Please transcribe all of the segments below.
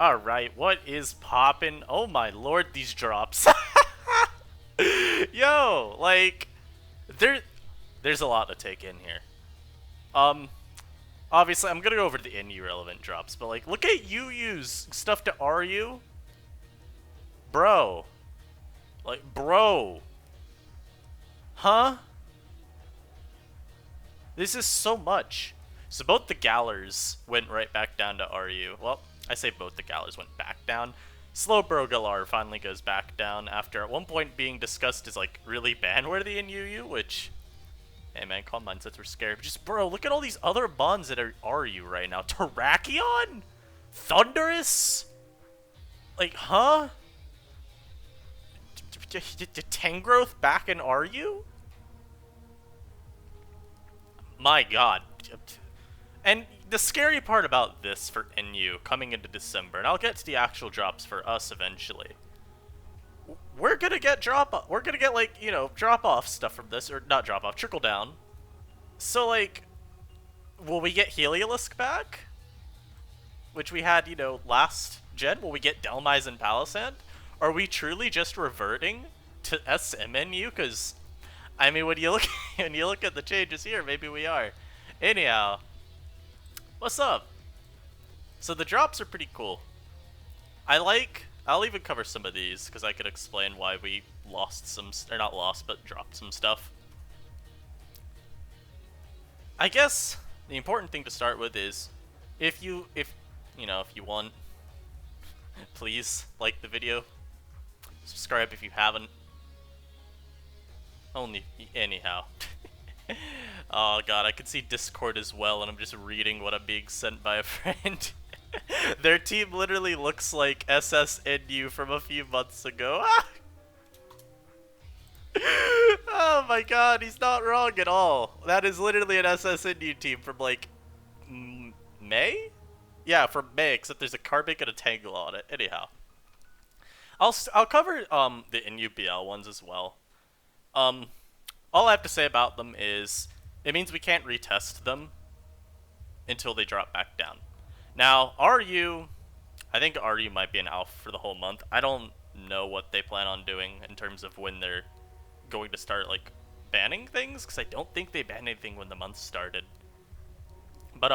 Alright, what is poppin'? Oh my lord, these drops. Yo, like, there, there's a lot to take in here. Um, Obviously, I'm gonna go over the NU relevant drops, but like, look at UU's stuff to RU. Bro. Like, bro. Huh? This is so much. So both the Gallers went right back down to RU. Well, I say both the Gallers went back down. Slowbro Galar finally goes back down after at one point being discussed as like really ban-worthy in UU, which, hey man, calm mindsets were scary. But just bro, look at all these other bonds that are RU right now. Terrakion? Thunderous? Like, huh? Tangrowth back in RU? My god. And the scary part about this for NU coming into December, and I'll get to the actual drops for us eventually. We're gonna get we're gonna get like, you know, drop off stuff from this, or not drop off, trickle down. So like, will we get Heliolisk back? Which we had, you know, last gen? Will we get Delmise and Palisand? Are we truly just reverting to SMNU? Cause I mean, when you look when you look at the changes here, maybe we are. Anyhow, what's up? So the drops are pretty cool. I'll even cover some of these because I could explain why we lost some, or not lost, but dropped some stuff. I guess the important thing to start with is if you want, please like the video, subscribe if you haven't. Only anyhow. Oh god, I can see Discord as well, and I'm just reading what I'm being sent by a friend. Their team literally looks like SSNU from a few months ago. Oh my god, he's not wrong at all. That is literally an SSNU team from like May? Yeah, from May, except there's a Carbink and a Tangle on it. Anyhow, I'll cover the NUBL ones as well. All I have to say about them is it means we can't retest them until they drop back down. Now, RU, I think RU might be an alpha for the whole month. I don't know what they plan on doing in terms of when they're going to start like banning things, because I don't think they banned anything when the month started. But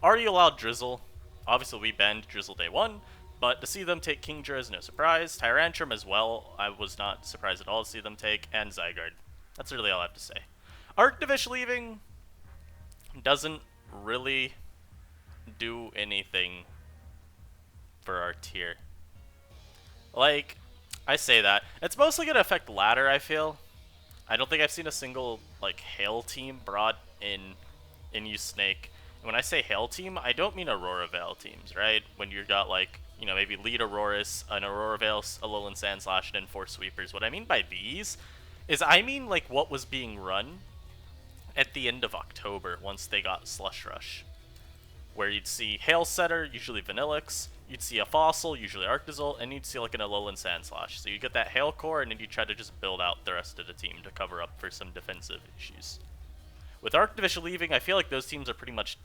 RU allowed Drizzle. Obviously, we banned Drizzle day one, but to see them take Kingdra is no surprise. Tyrantrum as well, I was not surprised at all to see them take, and Zygarde. That's really all I have to say. Arctivish leaving doesn't really do anything for our tier. Like, I say that. It's mostly going to affect ladder, I feel. I don't think I've seen a single, like, Hail team brought in NU Snake. And when I say Hail team, I don't mean Aurora Veil teams, right? When you've got, like, you know, maybe lead Auroras, an Aurora Veil, a Alolan Sandslash, and then 4 Sweepers. What I mean by these is I mean, like, what was being run at the end of October once they got Slush Rush. Where you'd see Hail Setter, usually Vanillix, you'd see a Fossil, usually Arctozolt, and you'd see like an Alolan Sandslash. So you get that Hail Core, and then you try to just build out the rest of the team to cover up for some defensive issues. With Arctivish leaving, I feel like those teams are pretty much,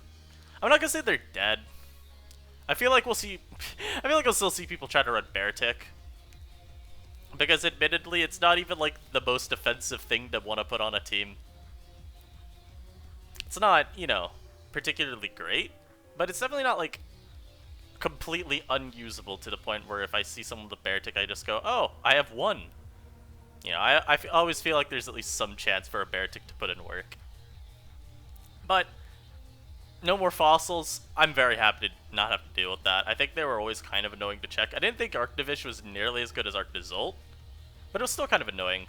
I'm not gonna say they're dead. I feel like we'll still see people try to run Beartic. Because admittedly, it's not even like the most defensive thing to want to put on a team. It's not, you know, particularly great, but it's definitely not like completely unusable to the point where if I see someone with a Beartic, I just go, oh, I have one. You know, I always feel like there's at least some chance for a Beartic to put in work. But no more fossils. I'm very happy to not have to deal with that. I think they were always kind of annoying to check. I didn't think Arctivish was nearly as good as Arctozolt, but it was still kind of annoying.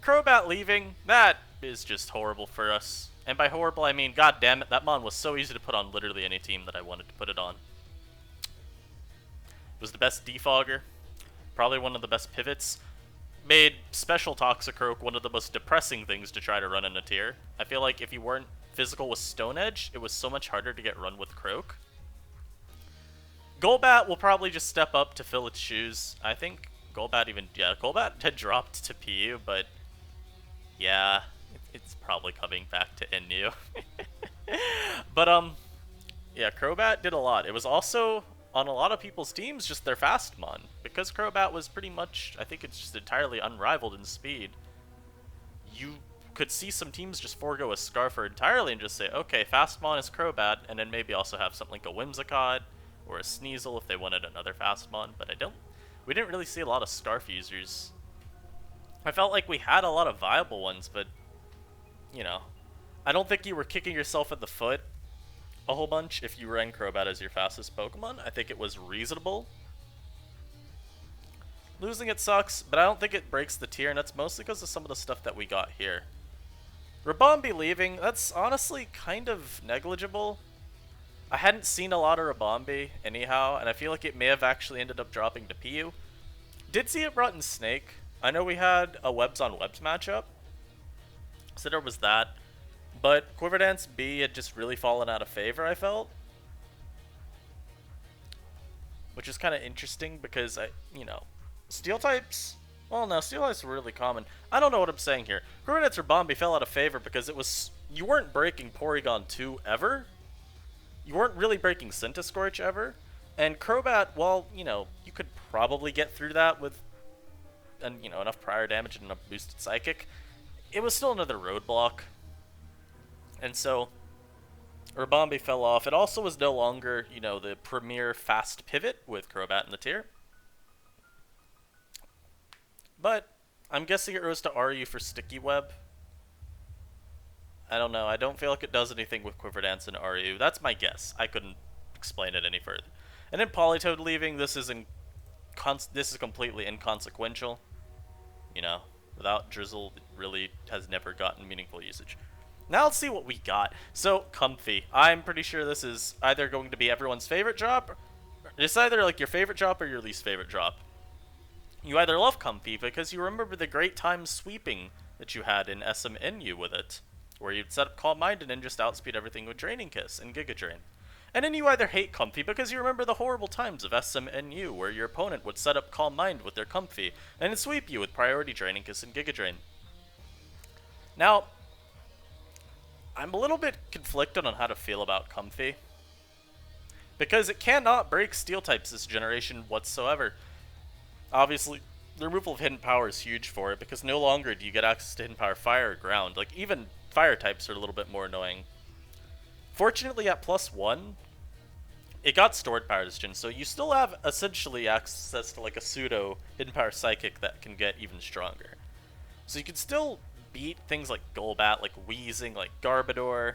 Crobat leaving, that is just horrible for us. And by horrible, I mean, god damn it, that mon was so easy to put on literally any team that I wanted to put it on. It was the best defogger, probably one of the best pivots. Made Special Toxicroak one of the most depressing things to try to run in a tier. I feel like if you weren't physical with Stone Edge, it was so much harder to get run with Croak. Golbat will probably just step up to fill its shoes. I think Golbat Golbat had dropped to PU, but yeah, it's probably coming back to NU. But yeah, Crobat did a lot. It was also on a lot of people's teams just their Fastmon. Because Crobat was pretty much, I think it's just entirely unrivaled in speed, you could see some teams just forego a Scarfer entirely and just say, okay, Fastmon is Crobat, and then maybe also have something like a Whimsicott or a Sneasel if they wanted another Fastmon, but we didn't really see a lot of Scarf users. I felt like we had a lot of viable ones, but, you know, I don't think you were kicking yourself in the foot a whole bunch if you ran Crobat as your fastest Pokemon. I think it was reasonable. Losing it sucks, but I don't think it breaks the tier, and that's mostly because of some of the stuff that we got here. Ribombee leaving, that's honestly kind of negligible. I hadn't seen a lot of Ribombee anyhow, and I feel like it may have actually ended up dropping to PU. Did see it brought in Snake. I know we had a Webs on Webs matchup, so there was that. But Quiver Dance B had just really fallen out of favor, I felt. Which is kind of interesting because, Steel types, well no, Steel types were really common. I don't know what I'm saying here. Quiver Dance or Bombay fell out of favor because you weren't breaking Porygon 2 ever. You weren't really breaking Centiskorch ever. And Crobat, well, you could probably get through that with enough prior damage and enough boosted Psychic. It was still another roadblock. And so, Ribombee fell off. It also was no longer, the premier fast pivot with Crobat in the tier. But, I'm guessing it rose to RU for Sticky Web. I don't know. I don't feel like it does anything with Quiver Dance and RU. That's my guess. I couldn't explain it any further. And then Politoed leaving, this is completely inconsequential. Without Drizzle, it really has never gotten meaningful usage. Now let's see what we got. So, Comfey. I'm pretty sure this is either going to be everyone's favorite drop. It's either like your favorite drop or your least favorite drop. You either love Comfey because you remember the great time sweeping that you had in SMNU with it, where you'd set up Calm Mind and then just outspeed everything with Draining Kiss and Giga Drain. And then you either hate Comfey because you remember the horrible times of SMNU where your opponent would set up Calm Mind with their Comfey and then sweep you with Priority Draining Kiss and Giga Drain. Now, I'm a little bit conflicted on how to feel about Comfey, because it cannot break Steel types this generation whatsoever. Obviously, the removal of Hidden Power is huge for it, because no longer do you get access to Hidden Power Fire or Ground. Like, even Fire types are a little bit more annoying. Fortunately, at +1, it got Stored Power this gen, so you still have essentially access to like a pseudo Hidden Power Psychic that can get even stronger. So you can still beat things like Golbat, like Weezing, like Garbodor.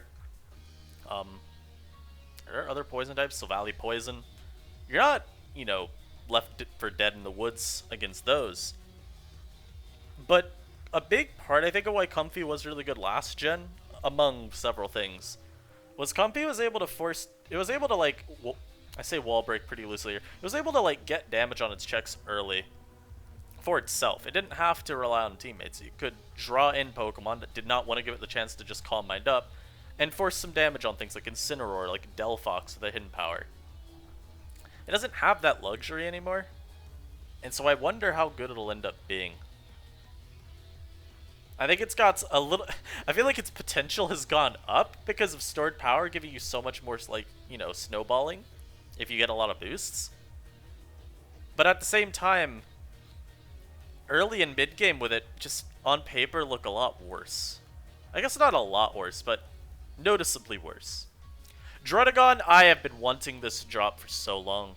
Are there other poison types? Silvally Poison. You're not, left for dead in the woods against those. But a big part, I think, of why Comfey was really good last gen, among several things, was Comfey was able to like, I say wall break pretty loosely here. It was able to like get damage on its checks early for itself. It didn't have to rely on teammates. You could draw in Pokemon that did not want to give it the chance to just Calm Mind up and force some damage on things like Incineroar, like Delphox with a Hidden Power. It doesn't have that luxury anymore, and so I wonder how good it'll end up being. I think it's got a little... I feel like its potential has gone up because of Stored Power giving you so much more, like, snowballing if you get a lot of boosts. But at the same time, early and mid-game with it, just on paper, look a lot worse. I guess not a lot worse, but noticeably worse. Druddigon, I have been wanting this drop for so long.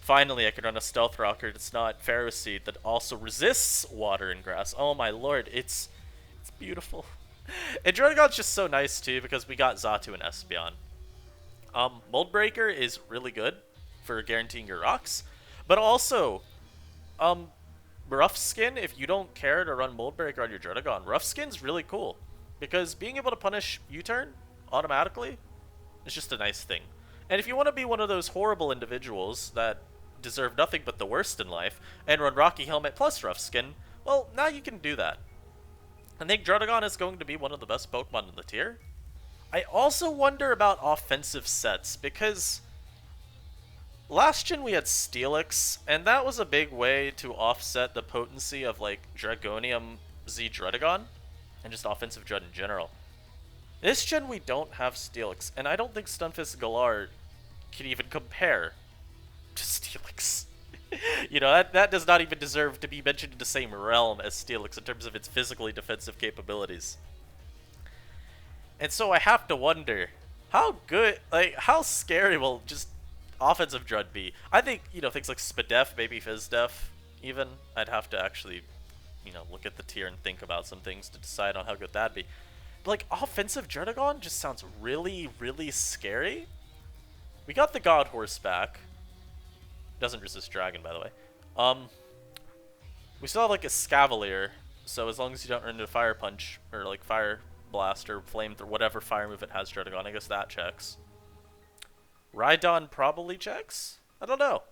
Finally, I can run a Stealth Rocker that's not Pharaoh Seed that also resists water and grass. Oh my lord, it's beautiful. And Druddigon's just so nice too because we got Xatu and Espeon. Mold Breaker is really good for guaranteeing your rocks, but also, Rough Skin, if you don't care to run Mold Breaker on your Druddigon, Rough Skin's really cool because being able to punish U-turn automatically is just a nice thing. And if you want to be one of those horrible individuals that deserve nothing but the worst in life and run Rocky Helmet plus Rough Skin, well, now you can do that. I think Druddigon is going to be one of the best Pokemon in the tier. I also wonder about offensive sets, because last gen we had Steelix, and that was a big way to offset the potency of, like, Dragonium Z Druddigon, and just offensive Drud in general. This gen we don't have Steelix, and I don't think Stunfisk Galar can even compare to Steelix. You know, that does not even deserve to be mentioned in the same realm as Steelix in terms of its physically defensive capabilities. And so I have to wonder, how good, like, how scary will just offensive Drud be? I think, you know, things like Spadef, maybe Fizdef, even, I'd have to actually, you know, look at the tier and think about some things to decide on how good that'd be. But, like, offensive Druddigon just sounds really, really scary. We got the God Horse back. Doesn't resist Dragon, by the way. We still have, like, a Scavalier, so as long as you don't run into Fire Punch, or, like, Fire Blast, or Flame, or whatever fire move it has Druddigon, I guess that checks. Rhydon probably checks? I don't know.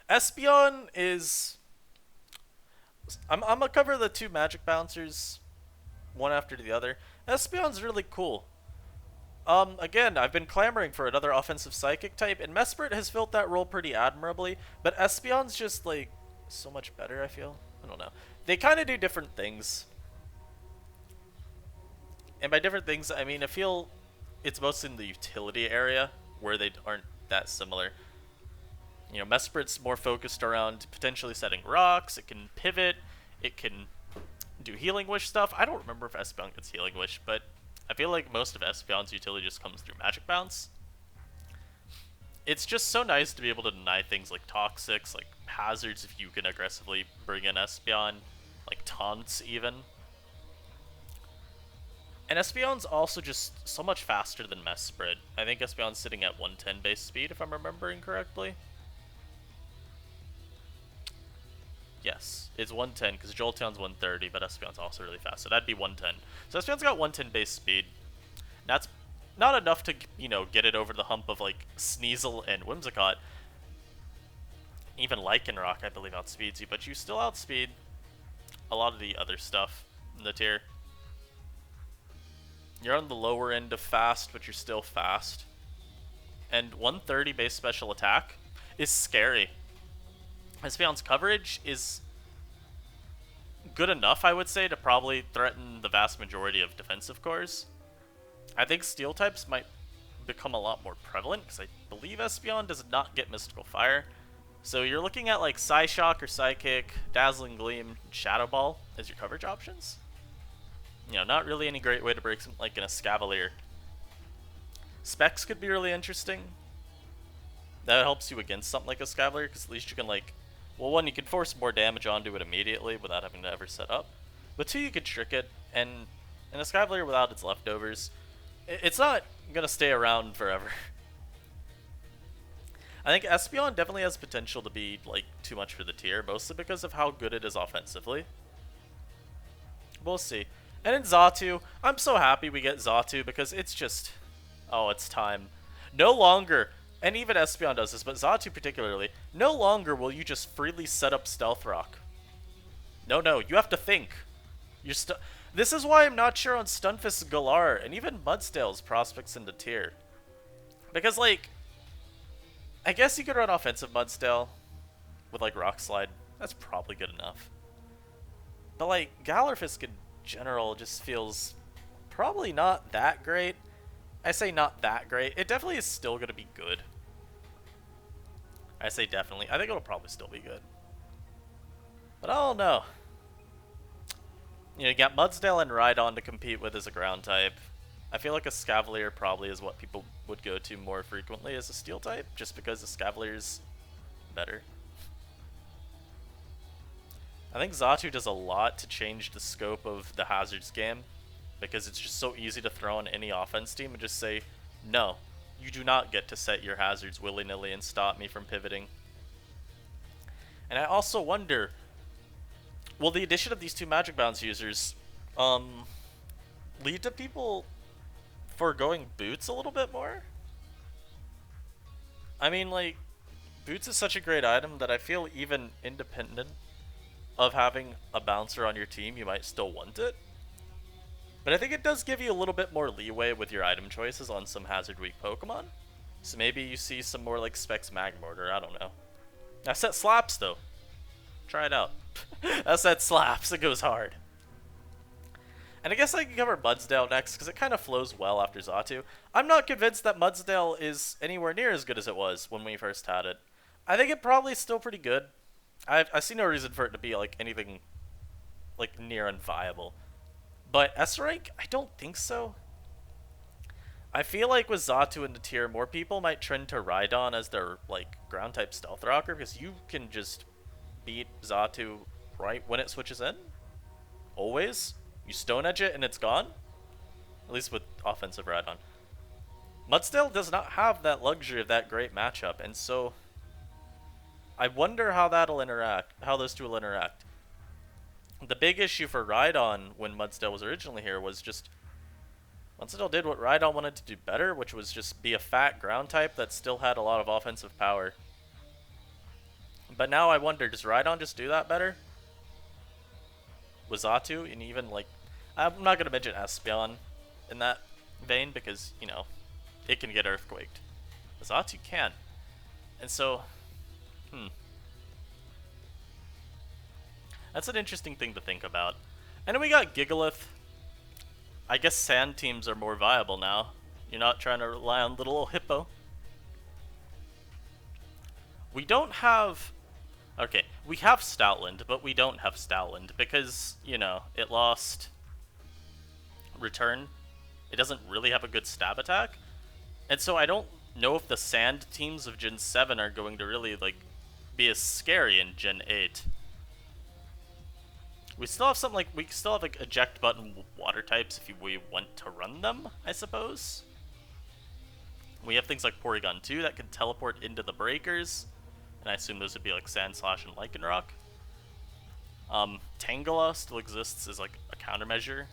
Espeon is... I'm gonna cover the two Magic Bouncers, one after the other. Espeon's really cool. Again, I've been clamoring for another offensive Psychic type, and Mesprit has filled that role pretty admirably, but Espeon's just, like, so much better, I feel. I don't know. They kind of do different things. And by different things, I mean, I feel it's mostly in the utility area, where they aren't that similar. You know, Mesprit's more focused around potentially setting rocks, it can pivot, it can do Healing Wish stuff. I don't remember if Espeon gets Healing Wish, but I feel like most of Espeon's utility just comes through Magic Bounce. It's just so nice to be able to deny things like Toxics, like Hazards if you can aggressively bring in Espeon, like Taunts even. And Espeon's also just so much faster than Mesprit. I think Espeon's sitting at 110 base speed, if I'm remembering correctly. Yes, it's 110 because Jolteon's 130, but Espeon's also really fast, so that'd be 110. So Espeon's got 110 base speed. That's not enough to, you know, get it over the hump of, like, Sneasel and Whimsicott. Even Lycanroc, I believe, outspeeds you, but you still outspeed a lot of the other stuff in the tier. You're on the lower end of fast, but you're still fast. And 130 base special attack is scary. Espeon's coverage is good enough, I would say, to probably threaten the vast majority of defensive cores. I think Steel types might become a lot more prevalent, because I believe Espeon does not get Mystical Fire. So you're looking at like Psyshock or Psychic, Dazzling Gleam, Shadow Ball as your coverage options. You know, not really any great way to break something like in a Scavalier. Specs could be really interesting. That helps you against something like a Scavalier, because at least you can, like, well, one, you can force more damage onto it immediately without having to ever set up. But two, you could trick it, and in a Scavalier without its leftovers, it's not gonna stay around forever. I think Espeon definitely has potential to be, like, too much for the tier, mostly because of how good it is offensively. We'll see. And in Xatu, I'm so happy we get Xatu because it's just, oh, it's time. No longer, and even Espeon does this, but Xatu particularly, no longer will you just freely set up Stealth Rock. No, you have to think. This is why I'm not sure on Stunfisk, Galar, and even Mudsdale's prospects in the tier. Because, like, I guess you could run offensive Mudsdale with, like, Rock Slide. That's probably good enough. But, like, Galarfisk in general just feels probably not that great. I say not that great. It definitely is still going to be good. I say definitely. I think it'll probably still be good. But I don't know. You know, you got Mudsdale and Rhydon to compete with as a ground type. I feel like a Scavalier probably is what people would go to more frequently as a steel type, just because the Scavalier's better. I think Xatu does a lot to change the scope of the Hazards game, because it's just so easy to throw on any offense team and just say, no, you do not get to set your Hazards willy-nilly and stop me from pivoting. And I also wonder, will the addition of these two Magic Bounce users lead to people foregoing Boots a little bit more? I mean, like, Boots is such a great item that I feel even independent of having a bouncer on your team, you might still want it. But I think it does give you a little bit more leeway with your item choices on some Hazard Weak Pokemon. So maybe you see some more like Specs Magmortar, I don't know. That set slaps though. Try it out. That set slaps, it goes hard. And I guess I can cover Mudsdale next, because it kind of flows well after Xatu. I'm not convinced that Mudsdale is anywhere near as good as it was when we first had it. I think it probably is still pretty good. I see no reason for it to be like anything like near unviable. But S rank, I don't think so. I feel like with Xatu in the tier, more people might trend to Rhydon as their like ground type stealth rocker, because you can just beat Xatu right when it switches in. Always. You stone edge it and it's gone. At least with offensive Rhydon. Mudsdale does not have that luxury of that great matchup, and so I wonder how that'll interact, how those two will interact. The big issue for Rhydon when Mudsdale was originally here was just Mudsdale did what Rhydon wanted to do better, which was just be a fat ground type that still had a lot of offensive power. But now I wonder, does Rhydon just do that better? With Xatu, and even like, I'm not going to mention Espeon in that vein because, you know, it can get earthquaked. Xatu can. And so, that's an interesting thing to think about. And then we got Gigalith. I guess sand teams are more viable now. You're not trying to rely on little Hippo. We don't have... Okay, we have Stoutland, but we don't have Stoutland because, you know, it lost Return. It doesn't really have a good stab attack. And so I don't know if the sand teams of Gen 7 are going to really, like, be as scary in Gen 8. We still have something like, we still have like eject button water types if we want to run them, I suppose. We have things like Porygon 2 that can teleport into the breakers, and I assume those would be like Sandslash and Lycanroc. Tangela still exists as like a countermeasure.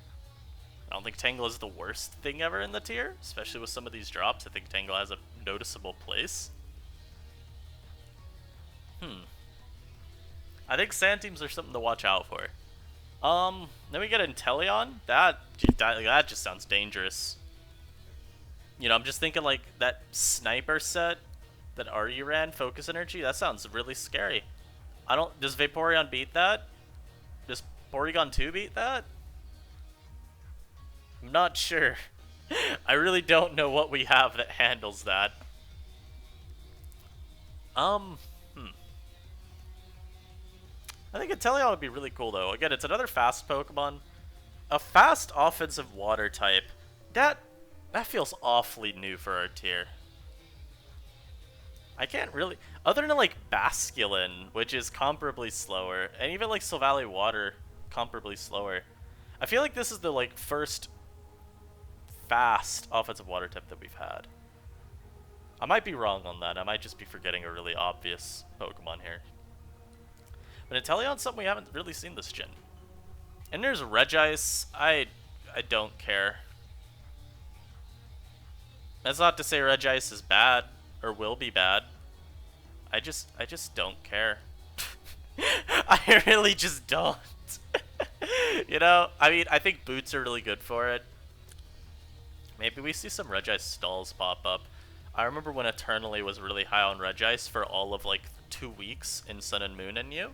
I don't think Tangela is the worst thing ever in the tier, especially with some of these drops. I think Tangela has a noticeable place. I think sand teams are something to watch out for. Then we get Inteleon. That just sounds dangerous. You know, I'm just thinking like that sniper set that Artie ran, Focus Energy, that sounds really scary. Does Vaporeon beat that? Does Porygon 2 beat that? I'm not sure. I really don't know what we have that handles that. I think Inteleon would be really cool, though. Again, it's another fast Pokemon. A fast offensive water type. That feels awfully new for our tier. I can't really... Other than, like, Basculin, which is comparably slower, and even, like, Silvally Water, comparably slower. I feel like this is the, like, first fast offensive water type that we've had. I might be wrong on that. I might just be forgetting a really obvious Pokemon here. But Inteleon's something we haven't really seen this gen. And there's Regice. I don't care. That's not to say Regice is bad or will be bad. I just don't care. I really just don't. You know, I mean, I think boots are really good for it. Maybe we see some Regice stalls pop up. I remember when Eternally was really high on Regice for all of like 2 weeks in Sun and Moon and You.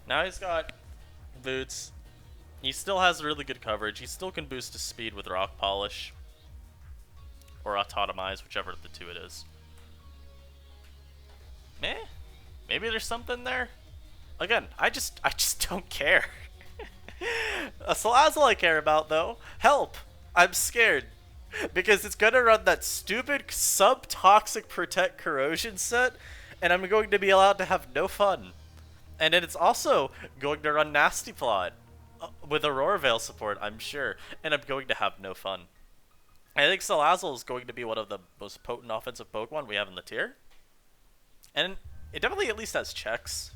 Now he's got boots. He still has really good coverage. He still can boost his speed with Rock Polish. Or Autotomize, whichever of the two it is. Maybe there's something there? Again, I just don't care. Salazzle I care about, though. Help! I'm scared. Because it's gonna run that stupid sub-toxic Protect Corrosion set, and I'm going to be allowed to have no fun. And then it's also going to run Nasty Plot with Aurora Veil support, I'm sure, and I'm going to have no fun. I think Salazzle is going to be one of the most potent offensive Pokemon we have in the tier. And it definitely at least has checks,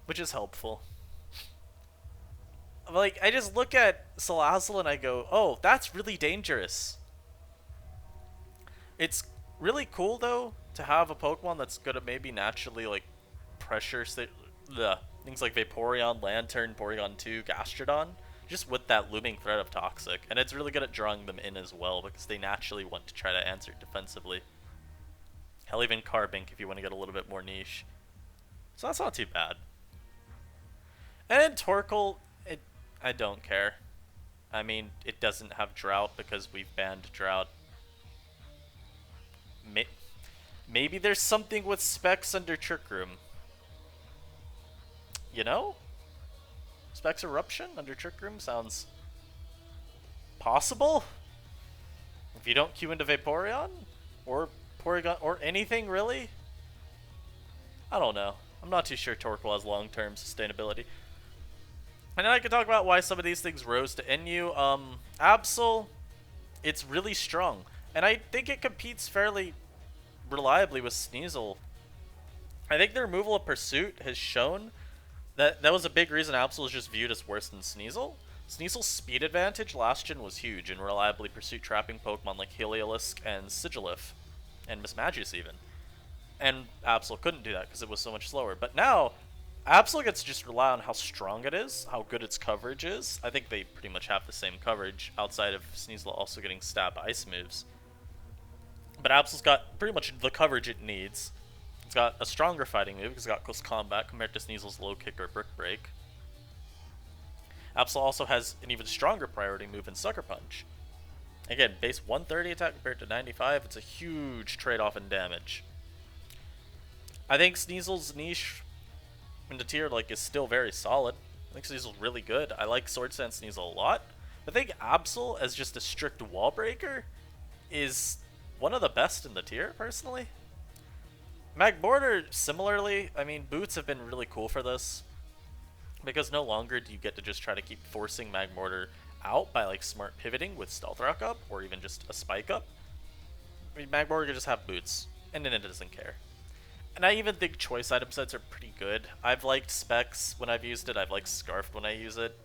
which is helpful. Like, I just look at Salazzle and I go, oh, that's really dangerous. It's really cool, though, to have a Pokemon that's going to maybe naturally, like, pressure the things like Vaporeon, Lantern, Porygon 2, Gastrodon, just with that looming threat of Toxic. And it's really good at drawing them in as well, because they naturally want to try to answer defensively. Hell, even Carbink if you want to get a little bit more niche. So that's not too bad. And then Torkoal, I don't care. I mean, it doesn't have Drought because we've banned Drought. Maybe there's something with specs under Trick Room. You know? Specs Eruption under Trick Room sounds possible. If you don't queue into Vaporeon? Or Porygon, or anything really? I don't know. I'm not too sure Torkoal has long-term sustainability. And then I can talk about why some of these things rose to NU. Absol, it's really strong. And I think it competes fairly reliably with Sneasel. I think the removal of Pursuit has shown that was a big reason Absol is just viewed as worse than Sneasel. Sneasel's speed advantage last gen was huge in reliably Pursuit trapping Pokemon like Heliolisk and Sigilyph, and Mismagius even. And Absol couldn't do that because it was so much slower. But now, Absol gets to just rely on how strong it is, how good its coverage is. I think they pretty much have the same coverage outside of Sneasel also getting stab ice moves. But Absol's got pretty much the coverage it needs. It's got a stronger fighting move because it's got close combat compared to Sneasel's low kick or brick break. Absol also has an even stronger priority move in Sucker Punch. Again, base 130 attack compared to 95, it's a huge trade-off in damage. I think Sneasel's niche in the tier is still very solid. I think Sneasel's really good. I like Sword Dance Sneasel a lot. I think Absol as just a strict wall breaker is one of the best in the tier, personally. Magmortar, similarly, I mean, boots have been really cool for this. Because no longer do you get to just try to keep forcing Magmortar out by smart pivoting with Stealth Rock up, or even just a Spike up. I mean, Magmortar can just have boots, and then it doesn't care. And I even think choice item sets are pretty good. I've liked Specs when I've used it, I've liked Scarfed when I use it.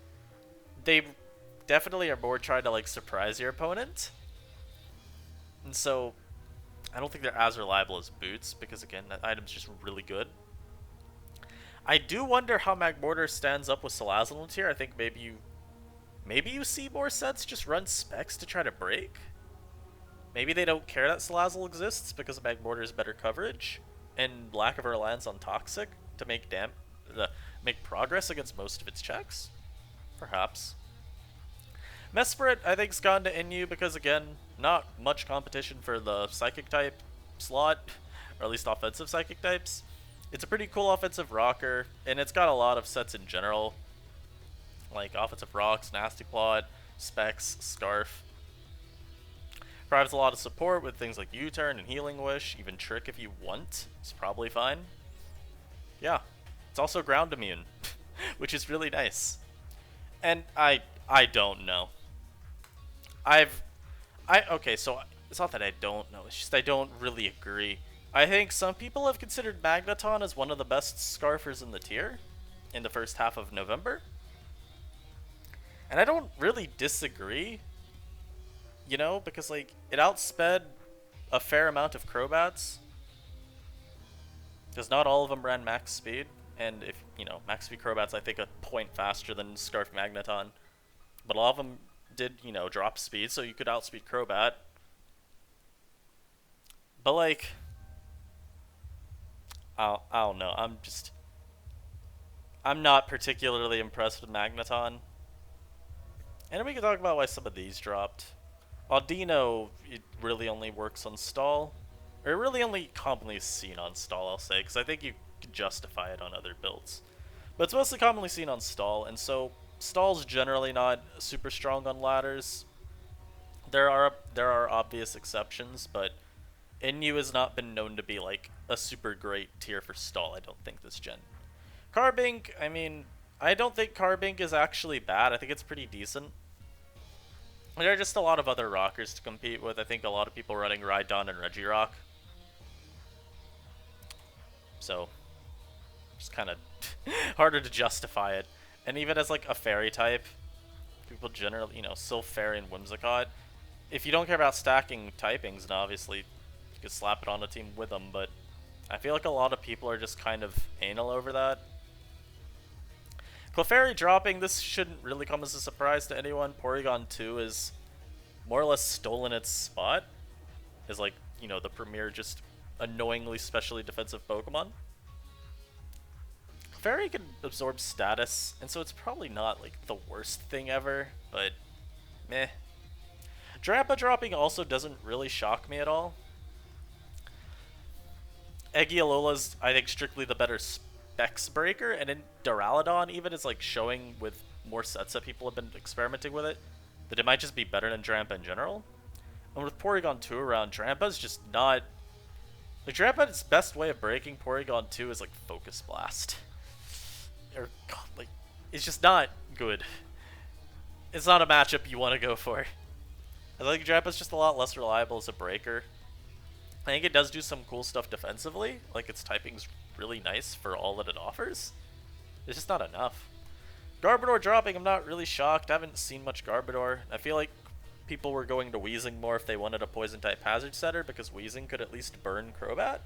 They definitely are more trying to surprise your opponent. And so, I don't think they're as reliable as boots, because again, that item's just really good. I do wonder how Magmortar stands up with Salazzle here. I think maybe you see more sets just run Specs to try to break. Maybe they don't care that Salazzle exists because of Magmortar's better coverage and lack of reliance on Toxic to make progress against most of its checks. Perhaps. Mesprit, I think, has gone to NU because, again, not much competition for the Psychic type slot, or at least offensive Psychic types. It's a pretty cool offensive rocker, and it's got a lot of sets in general, like offensive rocks, Nasty Plot, Specs, Scarf. Provides a lot of support with things like U-Turn and Healing Wish, even Trick if you want. It's probably fine. Yeah, it's also ground immune, which is really nice. And I don't know. Okay, so it's not that I don't know, it's just I don't really agree. I think some people have considered Magneton as one of the best Scarfers in the tier in the first half of November. And I don't really disagree, you know, because it outsped a fair amount of Crobats. Because not all of them ran max speed, and if, max speed Crobats I think a point faster than Scarf Magneton. But a lot of them did, drop speed, so you could outspeed Crobat. But I don't know. I'm not particularly impressed with Magneton. And then we can talk about why some of these dropped. Audino, it really only works on stall. Or it really only commonly seen on stall, I'll say, because I think you could justify it on other builds. But it's mostly commonly seen on stall, and so stall's generally not super strong on ladders. There are obvious exceptions, but NU has not been known to be a super great tier for stall, I don't think, this gen. Carbink, I mean, I don't think Carbink is actually bad. I think it's pretty decent. There are just a lot of other rockers to compete with. I think a lot of people running Rhydon and Regirock. So, just kind of harder to justify it. And even as a fairy type, people generally, Sylph, Fairy, and Whimsicott. If you don't care about stacking typings, then obviously you could slap it on a team with them, but I feel like a lot of people are just kind of anal over that. Clefairy dropping, this shouldn't really come as a surprise to anyone. Porygon 2 is more or less stolen its spot. Is the premier just annoyingly specially defensive Pokemon. Fairy can absorb status, and so it's probably not like the worst thing ever, but meh. Drampa dropping also doesn't really shock me at all. Eggialola's, I think, strictly the better specs breaker, and in Duraludon even is like showing with more sets that people have been experimenting with it, that it might just be better than Drampa in general. And with Porygon 2 around, Drampa's just not... Like, Drampa's best way of breaking Porygon 2 is like Focus Blast. Or, God, like, it's just not good. It's not a matchup you want to go for. I think Drampa's just a lot less reliable as a breaker. I think it does do some cool stuff defensively, like its typing's really nice for all that it offers. It's just not enough. Garbodor dropping, I'm not really shocked. I haven't seen much Garbodor. I feel like people were going to Weezing more if they wanted a Poison-type Hazard setter, because Weezing could at least burn Crobat.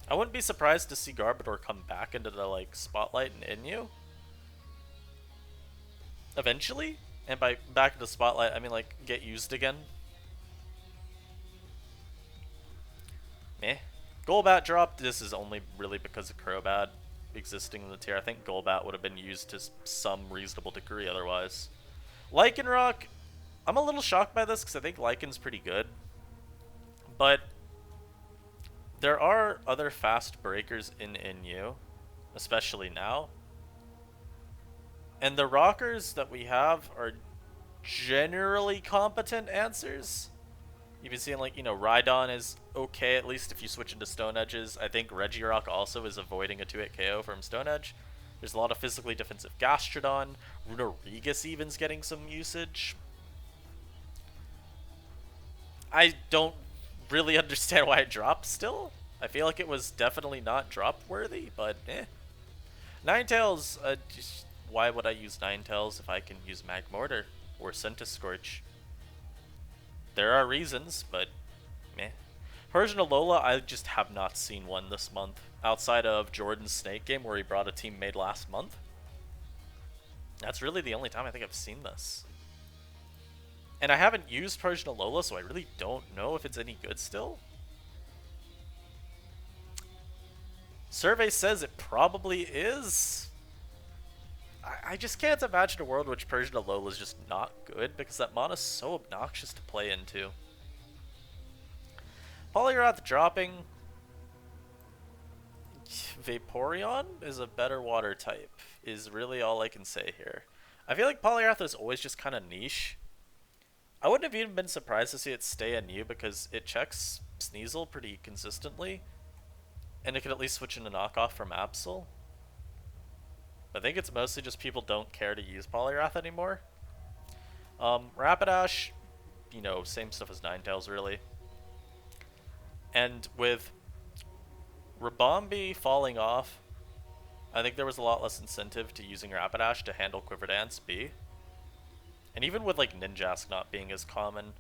I wouldn't be surprised to see Garbodor come back into the like spotlight in Inyu eventually. And by back into the spotlight, I mean like get used again. Meh. Golbat dropped. This is only really because of Crobat existing in the tier. I think Golbat would have been used to some reasonable degree otherwise. Lycanroc, I'm a little shocked by this because I think Lycan's pretty good. But there are other fast breakers in Inyu, especially now. And the rockers that we have are generally competent answers. You've been seeing, like, you know, Rhydon is okay, at least if you switch into Stone Edges. I think Regirock also is avoiding a 2-hit KO from Stone Edge. There's a lot of physically defensive Gastrodon. Runorigus even's getting some usage. I don't really understand why it dropped still. I feel like it was definitely not drop worthy, but eh. Ninetales, just why would I use Ninetales if I can use Magmortar or Centiskorch? There are reasons, but meh. Persian Alola, I just have not seen one this month. Outside of Jordan's Snake game where he brought a team made last month. That's really the only time I think I've seen this. And I haven't used Persian Alola, so I really don't know if it's any good still. Survey says it probably is. I just can't imagine a world in which Persian Alola is just not good, because that mona's so obnoxious to play into. Poliwrath dropping. Vaporeon is a better water type, is really all I can say here. I feel like Poliwrath is always just kind of niche. I wouldn't have even been surprised to see it stay in U because it checks Sneasel pretty consistently. And it can at least switch into knockoff from Absol. I think it's mostly just people don't care to use Poliwrath anymore. Rapidash, you know, same stuff as Ninetales really. And with Ribombee falling off, I think there was a lot less incentive to using Rapidash to handle Quiver Dance B. And even with like Ninjask not being as common,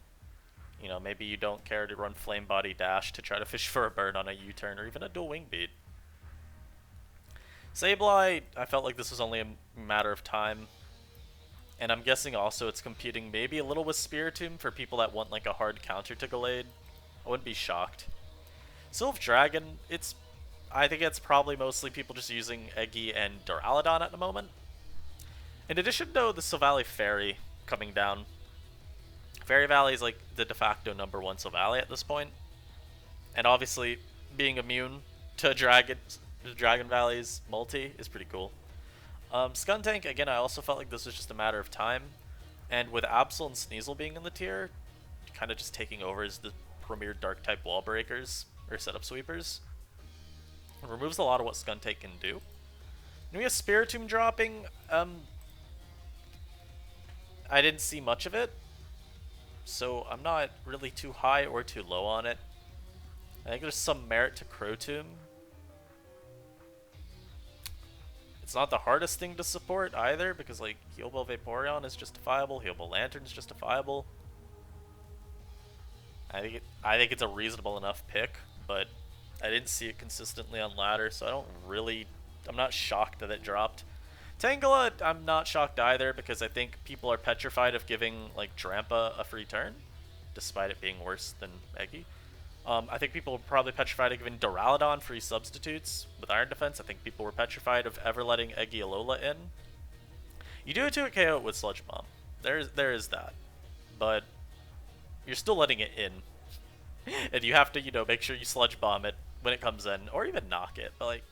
you know, maybe you don't care to run Flame Body Dash to try to fish for a burn on a U-turn or even a dual wing beat. Sableye, I felt like this was only a matter of time. And I'm guessing also it's competing maybe a little with Spiritomb for people that want like a hard counter to Gallade. I wouldn't be shocked. Sylph Dragon, I think it's probably mostly people just using Eggy and Duraludon at the moment. In addition to the Silvally Fairy coming down, Fairy Valley is like the de facto #1 Silvally at this point. And obviously, being immune to Dragon Valley's multi is pretty cool. Skuntank, again, I also felt like this was just a matter of time. And with Absol and Sneasel being in the tier, kind of just taking over as the premier Dark-type wall breakers, or setup sweepers. It removes a lot of what Skuntank can do. And we have Spiritomb dropping. I didn't see much of it, so I'm not really too high or too low on it. I think there's some merit to Crotomb. It's not the hardest thing to support either, because like Heal Bell Vaporeon is justifiable, Heal Bell Lantern is justifiable. I think it's a reasonable enough pick, but I didn't see it consistently on ladder, so I'm not shocked that it dropped. Tangela, I'm not shocked either, because I think people are petrified of giving like Drampa a free turn, despite it being worse than Eggy. I think people were probably petrified of giving Duraludon free substitutes with Iron Defense. I think people were petrified of ever letting Agialola in. You do it to a KO with Sludge Bomb. There is that. But you're still letting it in. And you have to, you know, make sure you Sludge Bomb it when it comes in, or even knock it. But, like,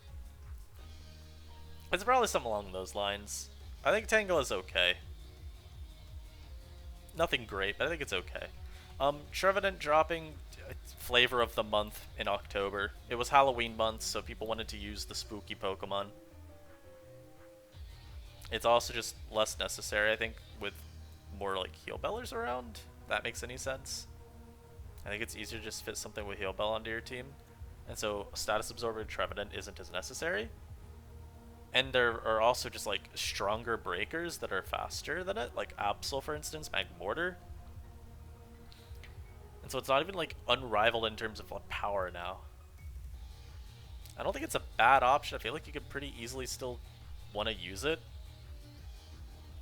it's probably something along those lines. I think Tangela is okay. Nothing great, but I think it's okay. Trevenant dropping flavor of the month in October. It was Halloween month, so people wanted to use the spooky Pokemon. It's also just less necessary, I think, with more like Heal Bellers around. If that makes any sense. I think it's easier to just fit something with Heal Bell onto your team. And so Status Absorber Trevenant isn't as necessary. And there are also just like stronger breakers that are faster than it, like Absol for instance, Magmortar. And so it's not even like unrivaled in terms of like power now. I don't think it's a bad option. I feel like you could pretty easily still want to use it.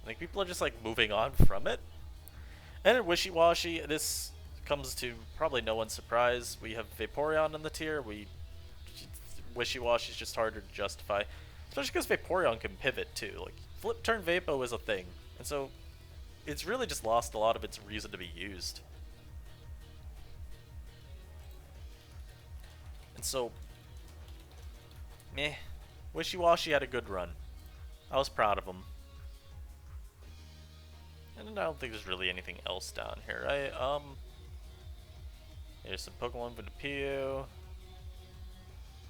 I think people are just like moving on from it. And in Wishy-Washy, this comes to probably no one's surprise. We have Vaporeon in the tier. Wishy-Washy is just harder to justify. Especially because Vaporeon can pivot too. Like, Flip Turn Vapo is a thing. And so, it's really just lost a lot of its reason to be used. And so, meh. Wishy-Washy had a good run. I was proud of him. And I don't think there's really anything else down here, right? There's some Pokemon for the Pio.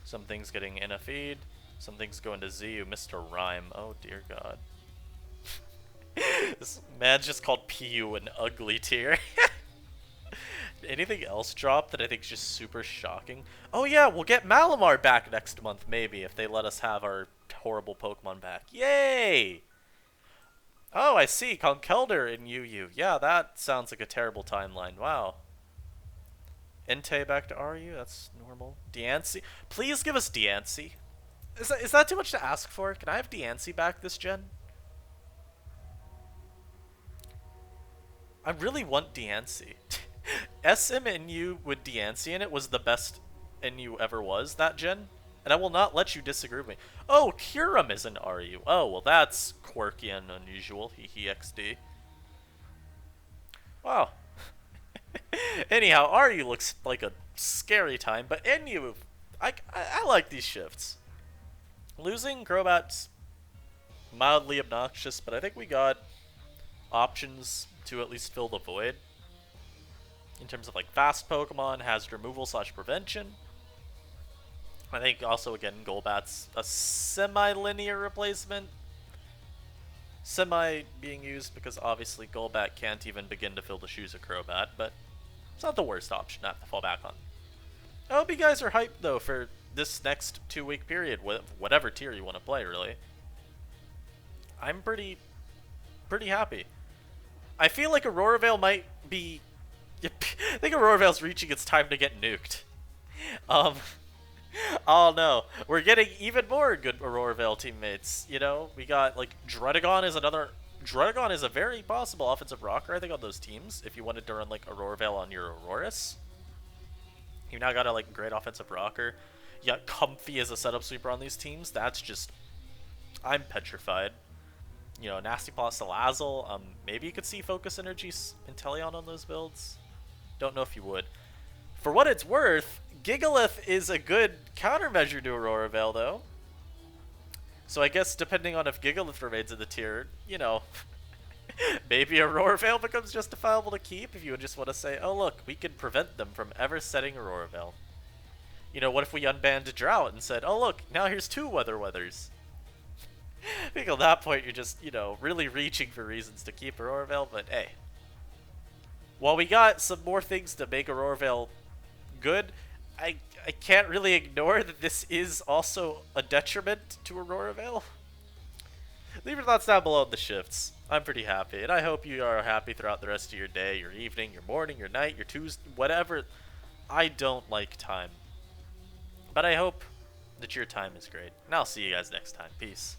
Some things getting in a feed. Some things going to ZU. Mr. Rhyme. Oh dear god. This man's just called Pio an ugly tier. Anything else drop that I think is just super shocking? Oh yeah, we'll get Malamar back next month, maybe, if they let us have our horrible Pokemon back. Yay! Oh, I see. Conkeldurr in UU. Yeah, that sounds like a terrible timeline. Wow. Entei back to RU? That's normal. Diancie? Please give us Diancie. Is that too much to ask for? Can I have Diancie back this gen? I really want Diancie. SM NU with Diancie in it was the best NU ever was that gen. And I will not let you disagree with me. Oh, Kyurem is an RU. Oh, well that's quirky and unusual. Hehe XD. Wow. Anyhow, RU looks like a scary time, but NU, I like these shifts. Losing Crobat's mildly obnoxious, but I think we got options to at least fill the void. In terms of like fast Pokemon, hazard removal / prevention. I think also, again, Golbat's a semi-linear replacement. Semi being used because obviously Golbat can't even begin to fill the shoes of Crobat, but it's not the worst option to have to fall back on. I hope you guys are hyped, though, for this next 2-week period, with whatever tier you want to play, really. I'm pretty happy. I feel like Aurora Veil might be... I think Aurora Veil's reaching its time to get nuked. Oh no, we're getting even more good Aurora Veil teammates, you know? We got, like, Druddigon is another... Druddigon is a very possible offensive rocker, I think, on those teams, if you wanted to run, like, Aurora Veil on your Aurorus. You've now got a, like, great offensive rocker. You got Comfy as a setup sweeper on these teams. That's just... I'm petrified. You know, Nasty Paw Salazzle, maybe you could see Focus Energy Inteleon on those builds. Don't know if you would. For what it's worth, Gigalith is a good countermeasure to Aurora Veil, though. So I guess depending on if Gigalith remains in the tier, you know, maybe Aurora Veil becomes justifiable to keep if you just want to say, oh look, we can prevent them from ever setting Aurora Veil. You know, what if we unbanned Drought and said, oh look, now here's 2 Weathers. I think at that point you're just, you know, really reaching for reasons to keep Aurora Veil, but hey. While we got some more things to make Aurora Veil good, I can't really ignore that this is also a detriment to Aurora Veil. Leave your thoughts down below in the shifts. I'm pretty happy, and I hope you are happy throughout the rest of your day, your evening, your morning, your night, your Tuesday, whatever. I don't like time. But I hope that your time is great, and I'll see you guys next time. Peace.